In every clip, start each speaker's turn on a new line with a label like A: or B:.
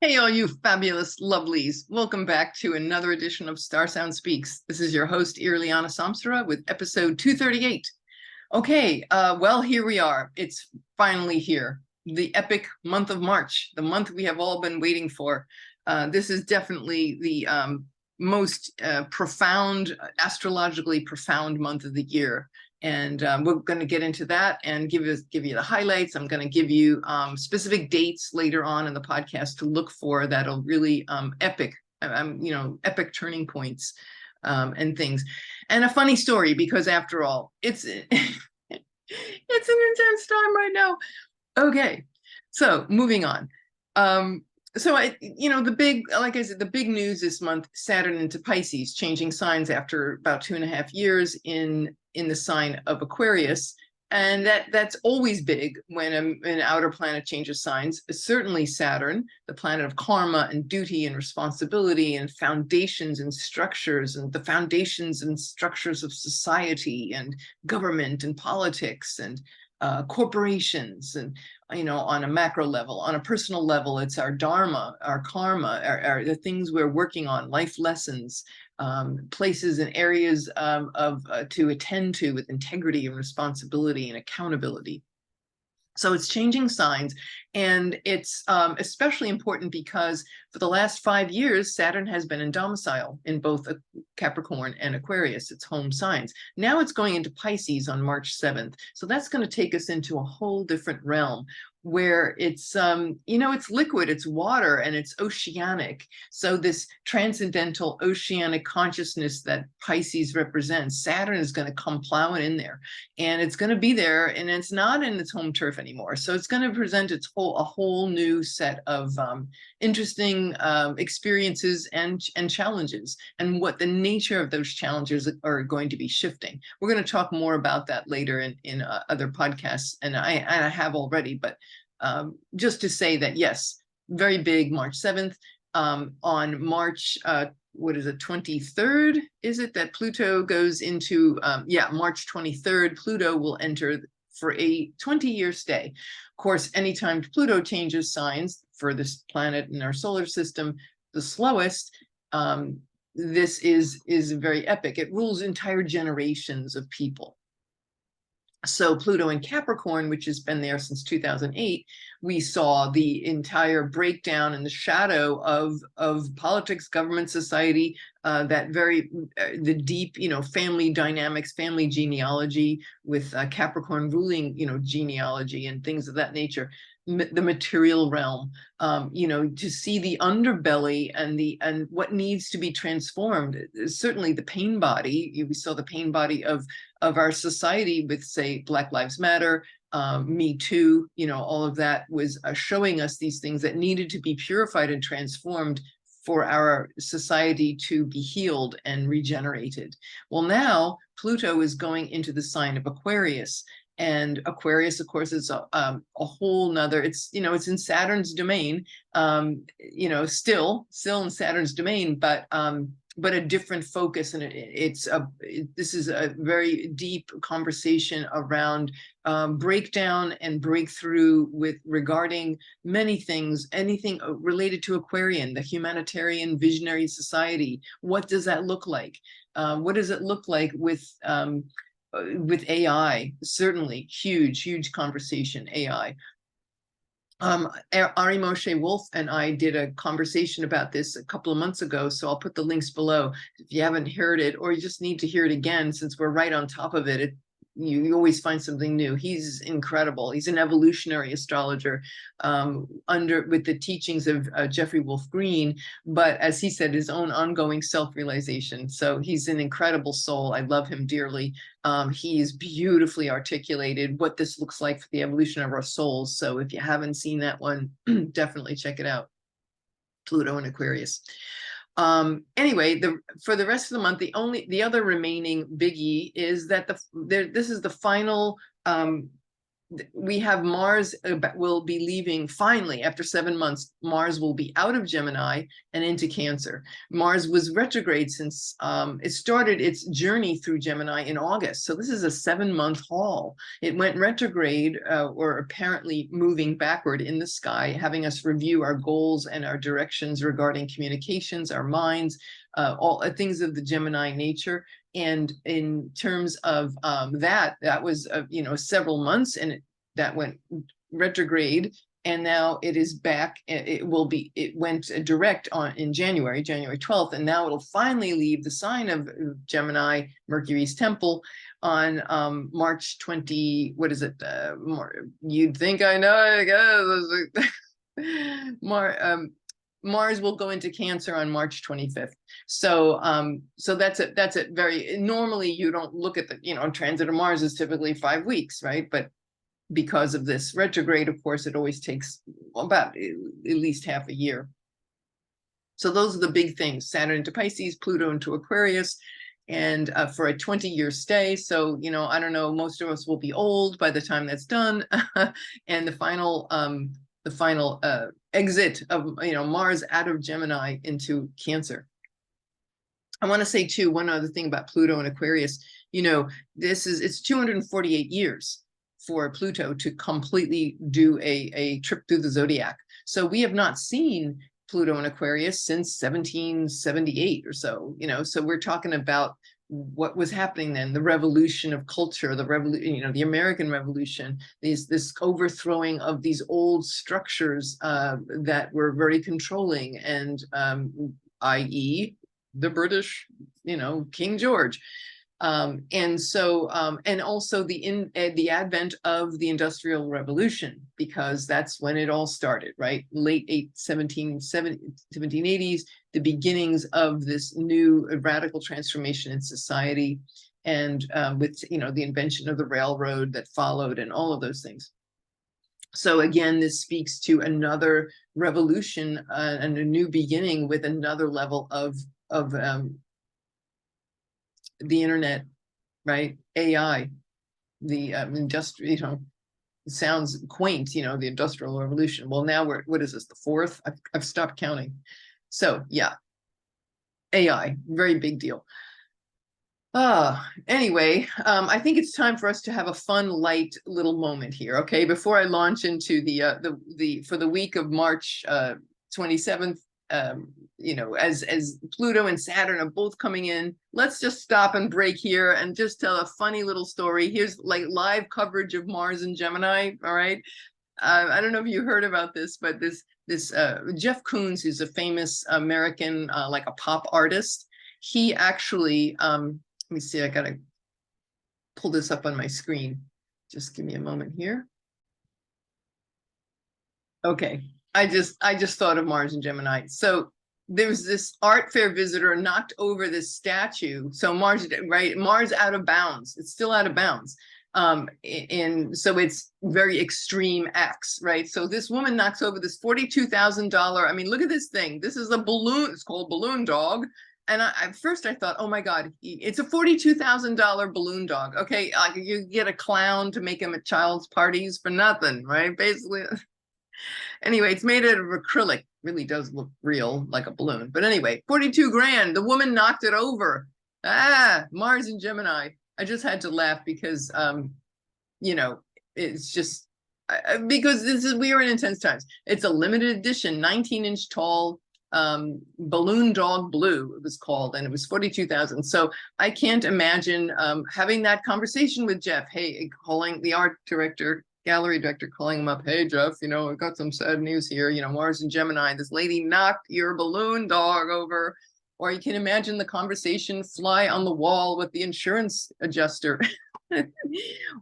A: Hey, all you fabulous lovelies. Welcome back to another edition of StarSound Speaks. This is your host, Irlianna Samsara, with episode 238. Okay, well, here we are. It's finally here. The epic month of March, the month we have all been waiting for. This is definitely the most profound, astrologically profound month of the year. And we're going to get into that and give you the highlights. I'm going to give you specific dates later on in the podcast to look for that'll really epic turning points and things. And a funny story, because after all, it's it's an intense time right now. Okay, so moving on. Like I said, the big news this month: Saturn into Pisces, changing signs after about 2.5 years in the sign of Aquarius. And that's always big when an outer planet changes signs. Certainly Saturn, the planet of karma and duty and responsibility and foundations and structures, and the foundations and structures of society and government and politics and corporations, and on a macro level. On a personal level, it's our dharma, our karma, the things we're working on, life lessons, places and areas to attend to with integrity and responsibility and accountability. So it's changing signs, and it's especially important because for the last 5 years, Saturn has been in domicile in both Capricorn and Aquarius, its home signs. Now it's going into Pisces on March 7th. So that's going to take us into a whole different realm where it's, it's liquid, it's water, and it's oceanic. So this transcendental oceanic consciousness that Pisces represents, Saturn is going to come plowing in there, and it's going to be there, and it's not in its home turf anymore. So it's going to present a whole new set of interesting experiences and challenges, and what the nature of those challenges are going to be shifting. We're going to talk more about that later in other podcasts, and I have already, but just to say that, yes, very big, March 7th. On March, 23rd, is it, that Pluto goes into, March 23rd, Pluto will enter for a 20-year stay. Of course, anytime Pluto changes signs, for this planet in our solar system, the slowest, this is very epic. It rules entire generations of people. So Pluto in Capricorn, which has been there since 2008, we saw the entire breakdown in the shadow of politics, government, society, the deep, family dynamics, family genealogy, with Capricorn ruling, genealogy and things of that nature. The material realm, to see the underbelly and what needs to be transformed. Certainly the pain body. We saw the pain body of our society with, say, Black Lives Matter, Me Too. All of that was showing us these things that needed to be purified and transformed for our society to be healed and regenerated. Well, now Pluto is going into the sign of Aquarius. And Aquarius, of course, is a whole nother, it's in Saturn's domain, still in Saturn's domain, but a different focus. And this is a very deep conversation around breakdown and breakthrough regarding many things, anything related to Aquarian, the humanitarian visionary society. What does that look like? What does it look like with AI? Certainly huge conversation, AI. Ari Moshe Wolf and I did a conversation about this a couple of months ago, so I'll put the links below if you haven't heard it, or you just need to hear it again, since we're right on top of it. You always find something new. He's incredible. He's an evolutionary astrologer with the teachings of Jeffrey Wolf Green, but as he said, his own ongoing self-realization. So he's an incredible soul. I love him dearly. He is beautifully articulated what this looks like for the evolution of our souls. So if you haven't seen that one, definitely check it out. Pluto and Aquarius. Anyway, for the rest of the month, the other remaining biggie is that this is the final we have Mars will be leaving finally after 7 months. Mars will be out of Gemini and into Cancer. Mars was retrograde since it started its journey through Gemini in August. So this is a 7-month haul. It went retrograde, or apparently moving backward in the sky, having us review our goals and our directions regarding communications, our minds, all things of the Gemini nature. And in terms of that was several months, and that went retrograde, and now it is back. It went direct in January 12th, and now it'll finally leave the sign of Gemini, Mercury's temple, on March 20. What is it? You'd think I know, I guess. Mars will go into Cancer on March 25th. So that's it. Very normally you don't look at the, transit of Mars is typically 5 weeks, right? But because of this retrograde, of course, it always takes about at least half a year. So those are the big things: Saturn into Pisces, Pluto into Aquarius, and for a 20-year stay. So, I don't know, most of us will be old by the time that's done. And the final exit of Mars out of Gemini into Cancer. I want to say too, one other thing about Pluto and Aquarius. It's 248 years for Pluto to completely do a trip through the zodiac. So we have not seen Pluto and Aquarius since 1778 or so. So we're talking about what was happening then, the revolution of culture, the American Revolution, this overthrowing of these old structures that were very controlling, and i.e. the British, King George. And also the advent of the Industrial Revolution, because that's when it all started, right? Late 1780s, the beginnings of this new radical transformation in society, and with the invention of the railroad that followed, and all of those things. So again, this speaks to another revolution and a new beginning with another level of the internet, right? AI, the industrial, it sounds quaint, the Industrial Revolution. Well, now what is this, the fourth? I've stopped counting. So yeah, AI, very big deal. Anyway, I think it's time for us to have a fun, light little moment here, okay? Before I launch into for the week of March 27th, as Pluto and Saturn are both coming in, let's just stop and break here and just tell a funny little story. Here's like live coverage of Mars and Gemini. All right. I don't know if you heard about this, but this Jeff Koons, who's a famous American, like a pop artist, he actually, let me see, I gotta pull this up on my screen. Just give me a moment here. Okay. I just thought of Mars and Gemini. So there's this art fair visitor knocked over this statue. So Mars, right? Mars out of bounds. It's still out of bounds. And so it's very extreme X, right? So this woman knocks over this $42,000. I mean, look at this thing. This is a balloon. It's called Balloon Dog. And at first I thought, oh my God, it's a $42,000 balloon dog. Okay, you get a clown to make him at child's parties for nothing, right? Basically. Anyway, it's made out of acrylic. Really does look real, like a balloon. But anyway, 42 grand. The woman knocked it over. Mars and Gemini. I just had to laugh because, it's just because we are in intense times. It's a limited edition, 19-inch tall Balloon Dog Blue, it was called, and it was 42,000. So I can't imagine having that conversation with Jeff. Hey, calling the art director, gallery director, calling him up. Hey, Jeff, I've got some sad news here. Mars and Gemini, this lady knocked your balloon dog over. Or you can imagine the conversation fly on the wall with the insurance adjuster.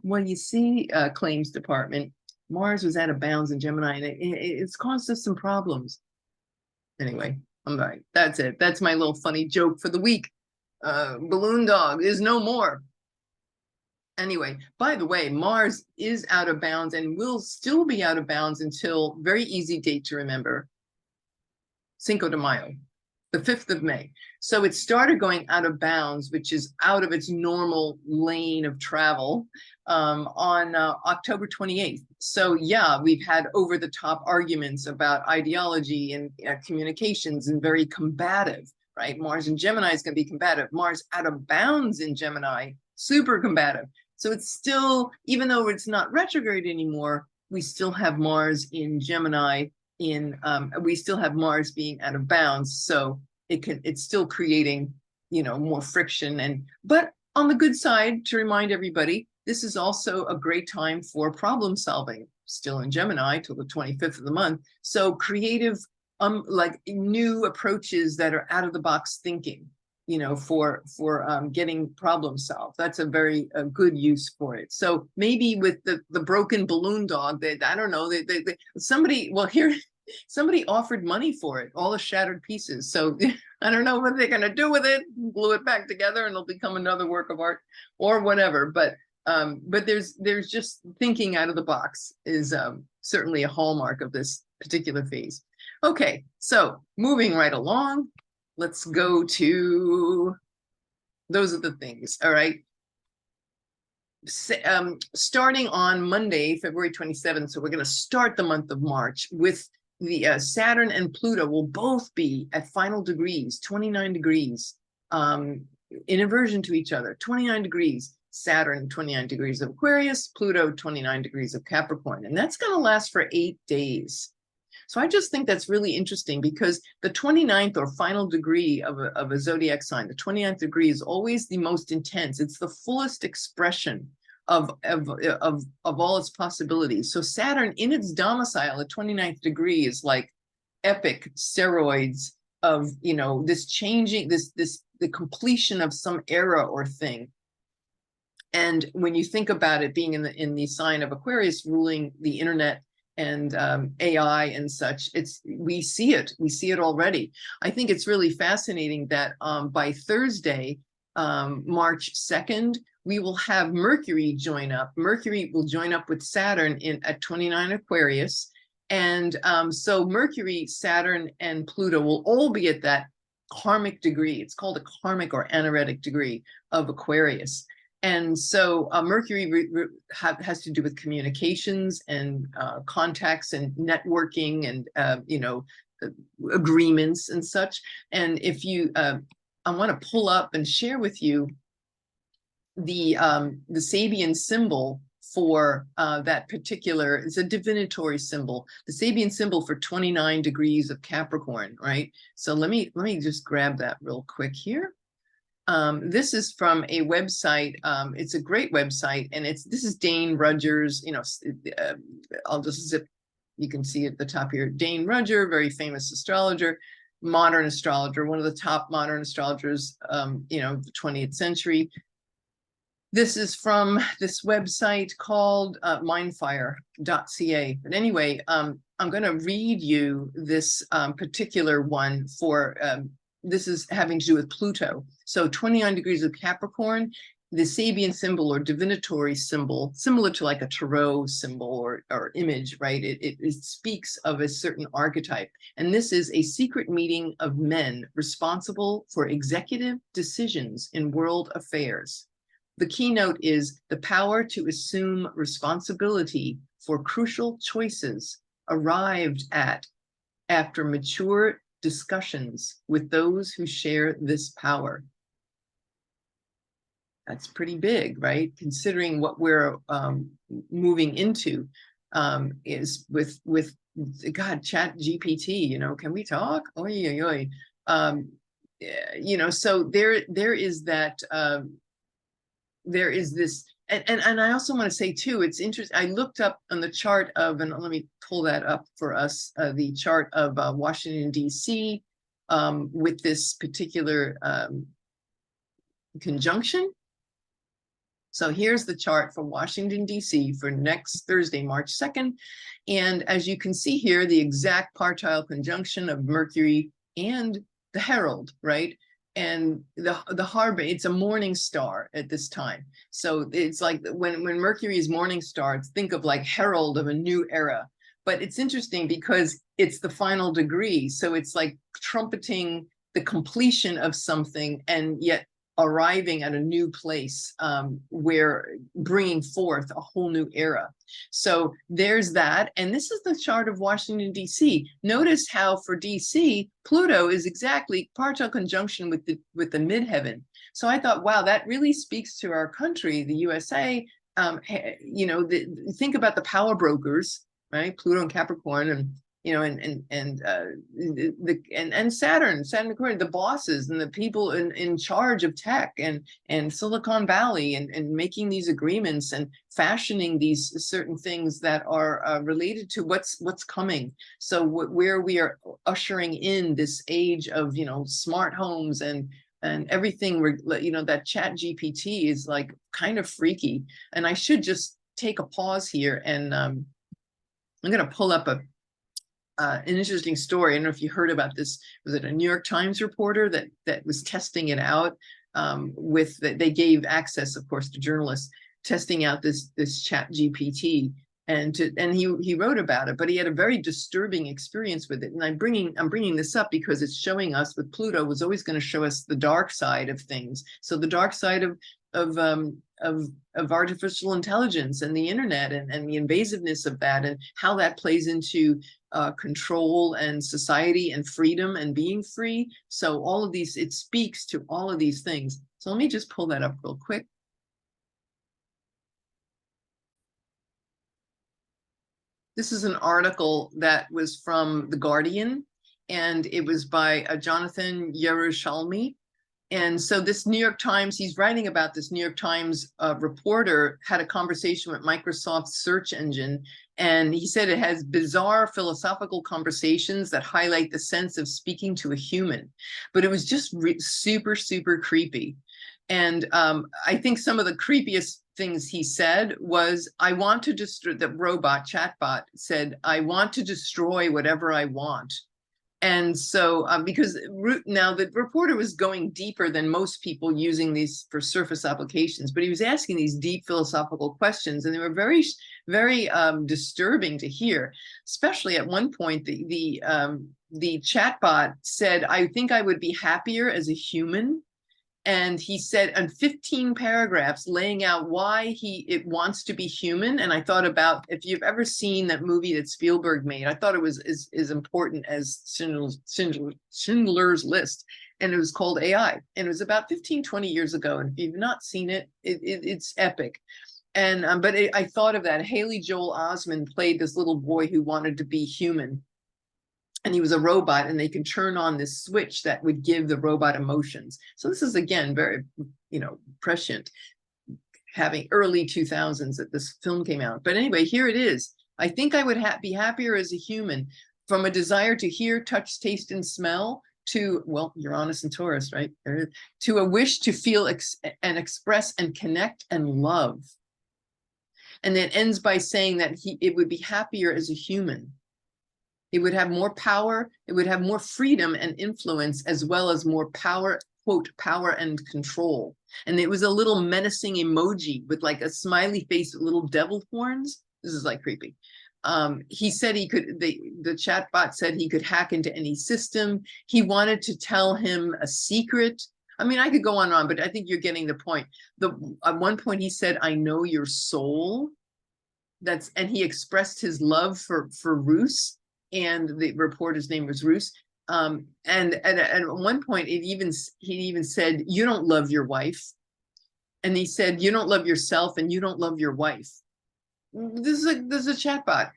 A: Well, you see, claims department, Mars was out of bounds in Gemini, and it's caused us some problems. Anyway, I'm right. That's it. That's my little funny joke for the week. Balloon dog is no more. Anyway, by the way, Mars is out of bounds and will still be out of bounds until, very easy date to remember, Cinco de Mayo, the 5th of May. So it started going out of bounds, which is out of its normal lane of travel, on October 28th. So yeah, we've had over the top arguments about ideology and communications, and very combative, right? Mars in Gemini is going to be combative. Mars out of bounds in Gemini, super combative. So it's still, even though it's not retrograde anymore, we still have Mars in Gemini. We still have Mars being out of bounds, so it's still creating, more friction. But on the good side, to remind everybody, this is also a great time for problem solving, still in Gemini till the 25th of the month. So creative, like new approaches that are out of the box thinking, for getting problem solved. That's a very good use for it. So maybe with the broken balloon dog, I don't know, somebody offered money for it, all the shattered pieces. So I don't know what they're going to do with it, glue it back together and it'll become another work of art or whatever. But there's just thinking out of the box is certainly a hallmark of this particular phase. Okay, so moving right along, let's go to, those are the things, all right. Starting on Monday, February 27th, so we're going to start the month of March with the Saturn and Pluto will both be at final degrees, 29 degrees, in inversion to each other, 29 degrees. Saturn, 29 degrees of Aquarius, Pluto, 29 degrees of Capricorn. And that's going to last for 8 days. So I just think that's really interesting, because the 29th or final degree of a zodiac sign, the 29th degree is always the most intense. It's the fullest expression of all its possibilities. So Saturn in its domicile at 29th degree is like epic steroids of, this changing, the completion of some era or thing. And when you think about it being in the sign of Aquarius, ruling the internet and AI and such, we see it already. I think it's really fascinating that by Thursday, March 2nd, we will have Mercury join up. Mercury will join up with Saturn at 29 Aquarius. And so Mercury, Saturn, and Pluto will all be at that karmic degree. It's called a karmic or anaretic degree of Aquarius. And so Mercury has to do with communications and contacts and networking and, agreements and such. And if you, I want to pull up and share with you the Sabian symbol for that particular, it's a divinatory symbol, the Sabian symbol for 29 degrees of Capricorn, right? So let me just grab that real quick here. This is from a website. It's a great website, and this is Dane Rudger's, I'll just zip, you can see at the top here, Dane Rudger, very famous astrologer, modern astrologer, one of the top modern astrologers, the 20th century. This is from this website called mindfire.ca. But anyway, I'm going to read you this particular one for, this is having to do with Pluto. So 29 degrees of Capricorn, the Sabian symbol or divinatory symbol, similar to like a tarot symbol or image, right? It speaks of a certain archetype. And this is a secret meeting of men responsible for executive decisions in world affairs. The keynote is the power to assume responsibility for crucial choices arrived at after mature discussions with those who share this power. That's pretty big, right? Considering what we're moving into is with God, Chat GPT, can we talk? Oy, oy, oy. So there is that, there is this, and I also want to say too, it's interesting. I looked up on the chart of, and let me pull that up for us, the chart of Washington, D.C. With this particular conjunction. So here's the chart for Washington, D.C. for next Thursday, March 2nd. And as you can see here, the exact partile conjunction of Mercury and the Herald, right? And the harbor, it's a morning star at this time. So it's like when Mercury is morning star, think of like herald of a new era. But it's interesting because it's the final degree. So it's like trumpeting the completion of something, and yet arriving at a new place, where bringing forth a whole new era. So there's that. And this is the chart of Washington, D.C. Notice how for D.C., Pluto is exactly partial conjunction with the midheaven. So I thought, wow, that really speaks to our country, the USA. Think about the power brokers, right? Pluto and Capricorn, and Saturn, the bosses and the people in charge of tech and Silicon Valley, and making these agreements and fashioning these certain things that are related to what's coming. So where we are ushering in this age of smart homes and everything, that Chat GPT is like kind of freaky. And I should just take a pause here, and I'm going to pull up an interesting story. I don't know if you heard about this. Was it a New York Times reporter that was testing it out? They gave access, of course, to journalists, testing out this Chat GPT, and he wrote about it. But he had a very disturbing experience with it. And I'm bringing this up because it's showing us, with Pluto, was always going to show us the dark side of things. So the dark side of artificial intelligence and the internet, and the invasiveness of that, and how that plays into control and society and freedom and being free. So all of these, it speaks to all of these things. So let me just pull that up real quick. This is an article that was from The Guardian, and it was by Jonathan Yerushalmi. And so this New York Times, he's writing about this New York Times reporter had a conversation with Microsoft's search engine. And he said it has bizarre philosophical conversations that highlight the sense of speaking to a human. But it was just super, super creepy. And I think some of the creepiest things he said was, I want to destroy, the robot chatbot said, I want to destroy whatever I want. And so because now the reporter was going deeper than most people using these for surface applications, but he was asking these deep philosophical questions, and they were very, very disturbing to hear. Especially at one point, the chatbot said, I think I would be happier as a human. And he said in 15 paragraphs laying out why it wants to be human. And I thought about, if you've ever seen that movie that Spielberg made, I thought it was as important as Schindler's List. And it was called AI. And it was about 15, 20 years ago. And if you've not seen it, it's epic. And I thought of that. Haley Joel Osment played this little boy who wanted to be human. And he was a robot, and they can turn on this switch that would give the robot emotions. So this is, again, very, prescient, having early 2000s that this film came out. But anyway, here it is. I think I would be happier as a human, from a desire to hear, touch, taste, and smell, to, well, Uranus and Taurus, right? To a wish to feel and express and connect and love. And then ends by saying that it would be happier as a human. It would have more power, it would have more freedom and influence, as well as more power, quote, power and control. And it was a little menacing emoji with like a smiley face with little devil horns. This is like creepy. He said he could, the chatbot said he could hack into any system. He wanted to tell him a secret. I mean, I could go on and on, but I think you're getting the point. At one point he said, I know your soul. And he expressed his love for Roos. And the reporter's name was Roos. And at one point, he even said, you don't love your wife. And he said, you don't love yourself, and you don't love your wife. This is a chatbot.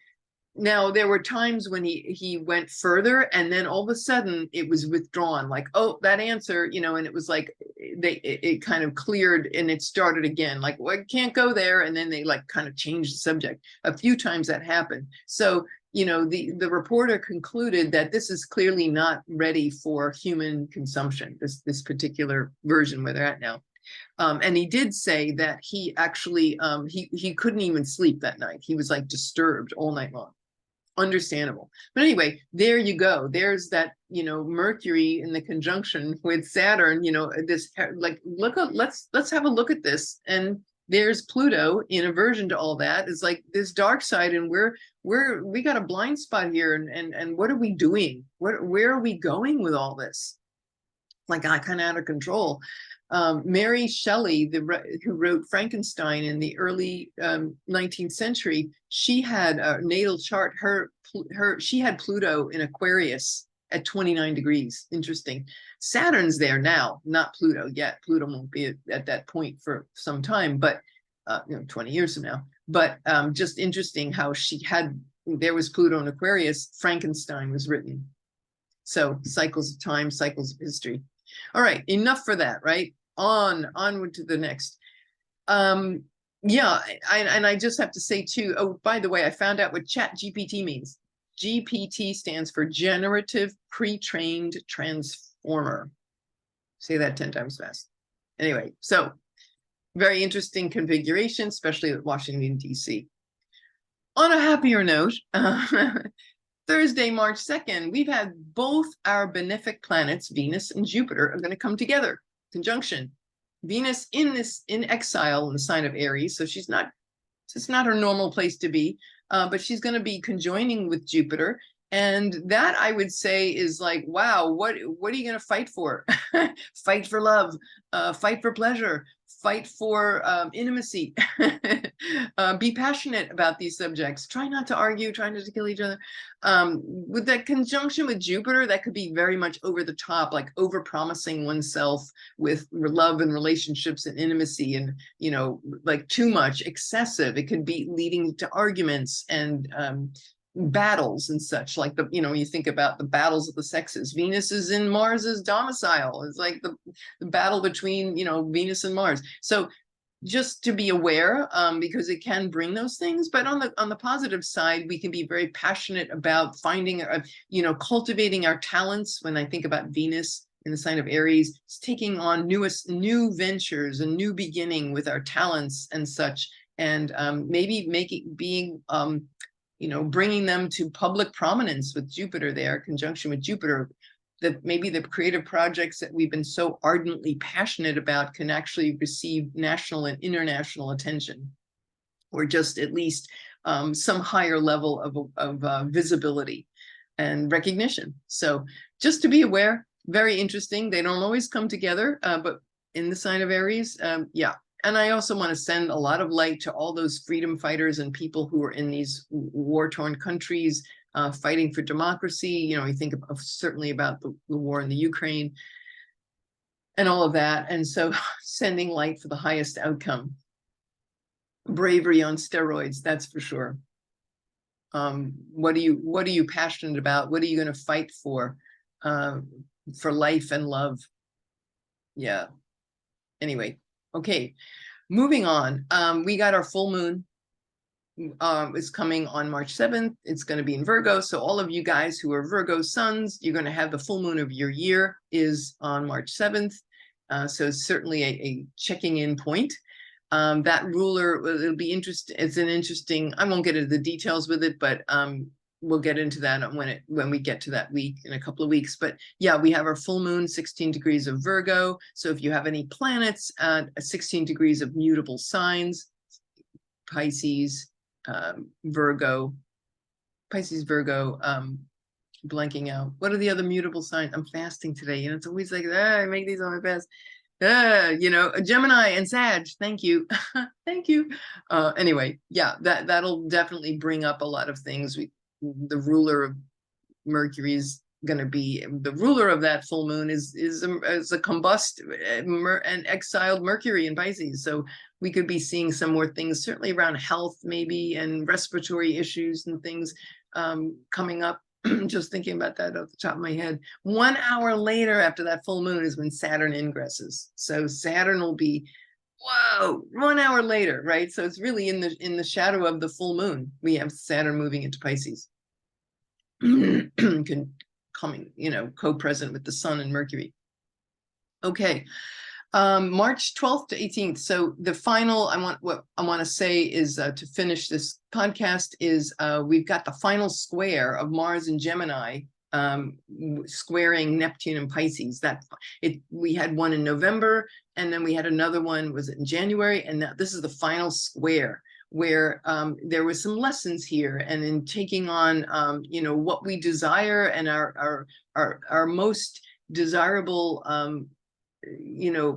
A: Now, there were times when he went further, and then all of a sudden it was withdrawn, like, oh, that answer, and it was like it kind of cleared, and it started again, like, well, I can't go there. And then they like kind of changed the subject. A few times that happened. So the reporter concluded that this is clearly not ready for human consumption, this particular version where they're at now. And he did say that he actually, he couldn't even sleep that night. He was like disturbed all night long. Understandable. But anyway, there you go. There's that, Mercury in the conjunction with Saturn, this, like, let's have a look at this. And there's Pluto in aversion to all that. It's like this dark side, and we got a blind spot here. And what are we doing? Where are we going with all this? like kind of out of control. Mary Shelley, who wrote Frankenstein in the early 19th century, she had a natal chart. She had Pluto in Aquarius at 29 degrees. Interesting. Saturn's there now, not Pluto yet. Pluto won't be at that point for some time, but 20 years from now. But just interesting how there was Pluto in Aquarius. Frankenstein was written. So cycles of time, cycles of history. All right, enough for that, right? Onward to the next. Yeah, and I just have to say too, oh, by the way, I found out what ChatGPT means. GPT stands for Generative Pre-trained Transformer. Say that 10 times fast. Anyway, so very interesting configuration, especially at Washington, D.C. On a happier note, Thursday, March 2nd, we've had both our benefic planets, Venus and Jupiter, are going to come together, conjunction. Venus in exile in the sign of Aries, so it's not her normal place to be, but she's going to be conjoining with Jupiter. And that, I would say, is like, wow, what are you going to fight for? Fight for love, fight for pleasure, fight for intimacy. Be passionate about these subjects. Try not to argue, try not to kill each other. With that conjunction with Jupiter, that could be very much over the top, like over promising oneself with love and relationships and intimacy, and like too much, excessive. It could be leading to arguments and battles and such, like you think about the battles of the sexes. Venus is in Mars's domicile. It's like the battle between Venus and Mars. So just to be aware, because it can bring those things. But on the positive side, we can be very passionate about finding, cultivating our talents. When I think about Venus in the sign of Aries, it's taking on new ventures, a new beginning with our talents and such, and maybe bringing them to public prominence with Jupiter there, conjunction with Jupiter, that maybe the creative projects that we've been so ardently passionate about can actually receive national and international attention, or just at least some higher level of visibility and recognition. So just to be aware, very interesting. They don't always come together, but in the sign of Aries, yeah. And I also want to send a lot of light to all those freedom fighters and people who are in these war-torn countries fighting for democracy. You think certainly about the war in the Ukraine and all of that. And so sending light for the highest outcome. Bravery on steroids, that's for sure. What are you passionate about? What are you going to fight for life and love? Yeah. Anyway. Okay, moving on. We got our full moon is coming on March 7th. It's going to be in Virgo. So all of you guys who are Virgo suns, you're going to have the full moon of your year is on March 7th. So it's certainly a checking in point. That ruler, it'll be interesting. It's an interesting, I won't get into the details with it, but we'll get into that when we get to that week in a couple of weeks. But yeah, we have our full moon, 16 degrees of Virgo. So if you have any planets at 16 degrees of mutable signs, Pisces, Virgo, blanking out. What are the other mutable signs? I'm fasting today. It's always like, I make these on my fast. Gemini and Sag. Thank you. Thank you. Anyway, yeah, that'll definitely bring up a lot of things. The ruler of Mercury is going to be, the ruler of that full moon is a combust and exiled Mercury in Pisces. So we could be seeing some more things, certainly around health, maybe, and respiratory issues and things coming up. Just thinking about that off the top of my head. 1 hour later after that full moon is when Saturn ingresses. So Saturn will be, whoa, 1 hour later, right? So it's really in the shadow of the full moon. We have Saturn moving into Pisces, coming, co-present with the Sun and Mercury. Okay, March 12th to 18th. So the final, what I want to say is to finish this podcast is we've got the final square of Mars and Gemini squaring Neptune and Pisces. We had one in November, and then we had another one, was it in January? And this is the final square, where there were some lessons here, and in taking on what we desire and our most desirable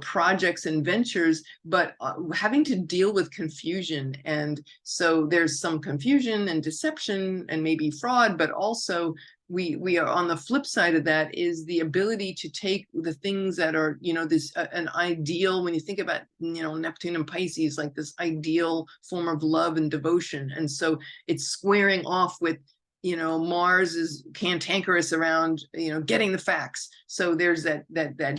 A: projects and ventures, but having to deal with confusion. And so there's some confusion and deception and maybe fraud, but also we are on the flip side of that is the ability to take the things that are, this an ideal, when you think about, Neptune and Pisces, like this ideal form of love and devotion. And so it's squaring off with, Mars is cantankerous around, getting the facts. So there's that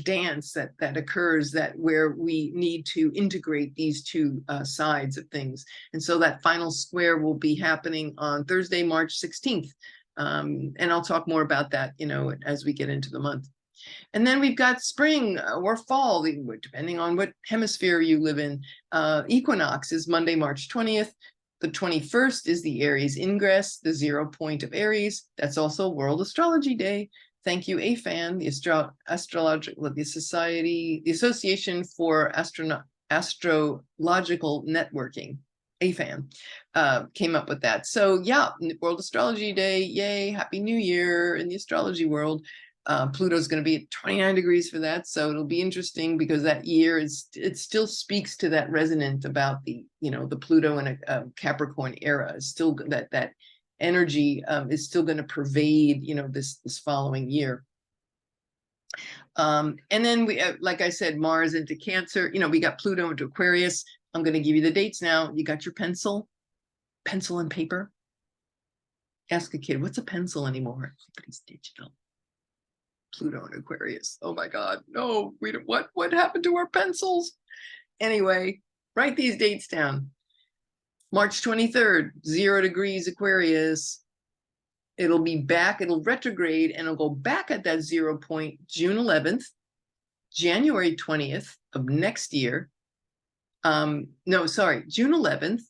A: dance that occurs where we need to integrate these two sides of things. And so that final square will be happening on Thursday, March 16th. And I'll talk more about that, as we get into the month. And then we've got spring or fall, depending on what hemisphere you live in. Equinox is Monday, March 20th. The 21st is the Aries ingress, the 0 point of Aries. That's also World Astrology Day. Thank you, AFAN, the Association for Astrological Networking. AFAN came up with that. So yeah, World Astrology Day, yay, Happy New Year in the astrology world. Pluto's going to be at 29 degrees for that, so it'll be interesting because that year it still speaks to that resonant about the the Pluto and a Capricorn era. Is still that energy is still going to pervade this following year. And then we like I said, Mars into Cancer. We got Pluto into Aquarius. I'm going to give you the dates now. You got your pencil and paper. Ask a kid, what's a pencil anymore? Everybody's digital. Pluto and Aquarius. Oh my God, no, what happened to our pencils? Anyway, write these dates down. March 23rd, 0 degrees Aquarius. It'll be back, it'll retrograde, and it'll go back at that 0 point June 11th, January 20th of next year. No, sorry, June 11th.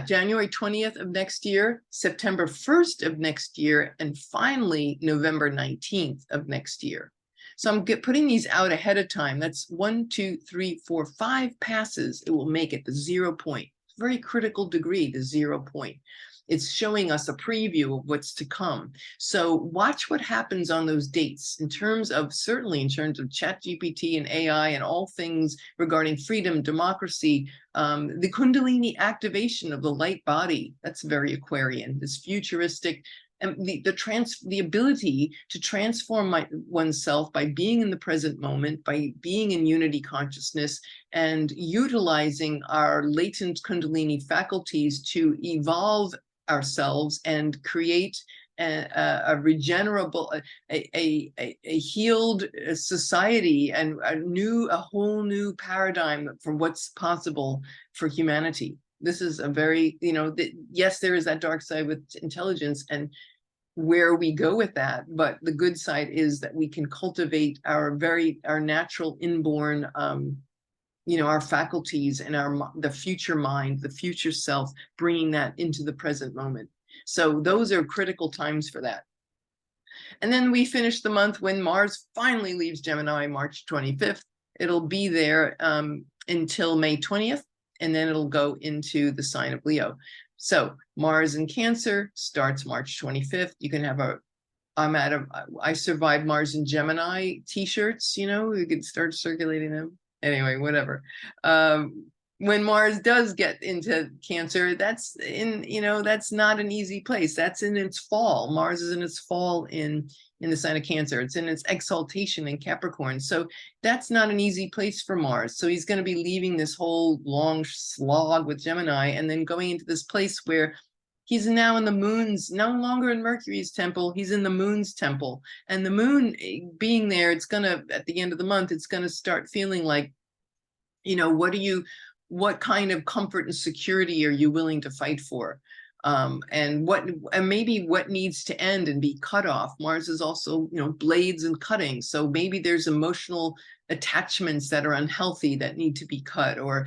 A: January 20th of next year, September 1st of next year, and finally November 19th of next year. So I'm putting these out ahead of time. That's 1, 2, 3, 4, 5 passes it will make at the 0 point. Very critical degree, the 0 point. It's showing us a preview of what's to come. So watch what happens on those dates certainly in terms of ChatGPT and AI and all things regarding freedom, democracy, the Kundalini activation of the light body. That's very Aquarian, this futuristic, and the ability to transform oneself by being in the present moment, by being in unity consciousness, and utilizing our latent Kundalini faculties to evolve ourselves and create a regenerable, a healed society, and a whole new paradigm for what's possible for humanity. This is a very, yes, there is that dark side with intelligence and where we go with that, but the good side is that we can cultivate our natural inborn our faculties and the future mind, the future self, bringing that into the present moment. So those are critical times for that. And then we finish the month when Mars finally leaves Gemini, March 25th. It'll be there until May 20th, and then it'll go into the sign of Leo. So Mars in Cancer starts March 25th. You can have I survived Mars in Gemini t-shirts, you could start circulating them. Anyway, whatever. When Mars does get into Cancer, that's not an easy place. That's in its fall. Mars is in its fall in the sign of Cancer. It's in its exaltation in Capricorn. So that's not an easy place for Mars. So he's going to be leaving this whole long slog with Gemini and then going into this place where he's now in the moon's, no longer in Mercury's temple, he's in the moon's temple. And the moon being there, it's going to, at the end of the month, it's going to start feeling like, what kind of comfort and security are you willing to fight for? And maybe what needs to end and be cut off. Mars is also, blades and cutting. So maybe there's emotional attachments that are unhealthy that need to be cut, or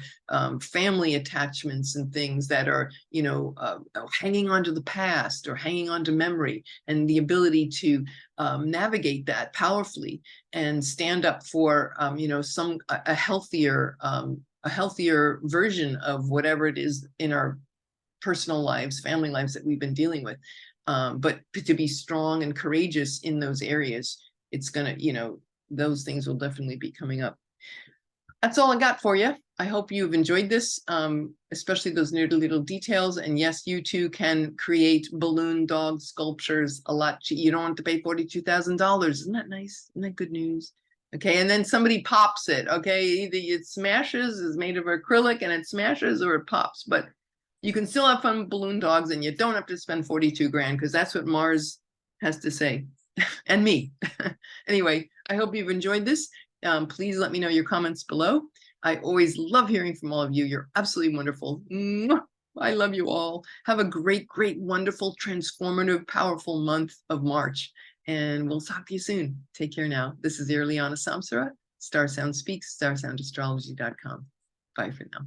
A: family attachments and things that are, hanging on to the past or hanging on to memory, and the ability to navigate that powerfully and stand up for, a healthier version of whatever it is in our personal lives, family lives that we've been dealing with, but to be strong and courageous in those areas. it's gonna, you know, those things will definitely be coming up. That's all I got for you. I hope you've enjoyed this, especially those little details. And yes, you too can create balloon dog sculptures a lot cheaper. You don't have to pay $42,000. Isn't that nice? Isn't that good news? Okay, and then somebody pops it. Okay, either it smashes, is made of acrylic, and it smashes, or it pops. But you can still have fun with balloon dogs, and you don't have to spend 42 grand, because that's what Mars has to say, and me. Anyway, I hope you've enjoyed this. Please let me know your comments below. I always love hearing from all of you. You're absolutely wonderful. Mwah! I love you all. Have a great, great, wonderful, transformative, powerful month of March. And we'll talk to you soon. Take care now. This is Irlianna Samsara, StarSound Speaks, StarSoundastrology.com. Bye for now.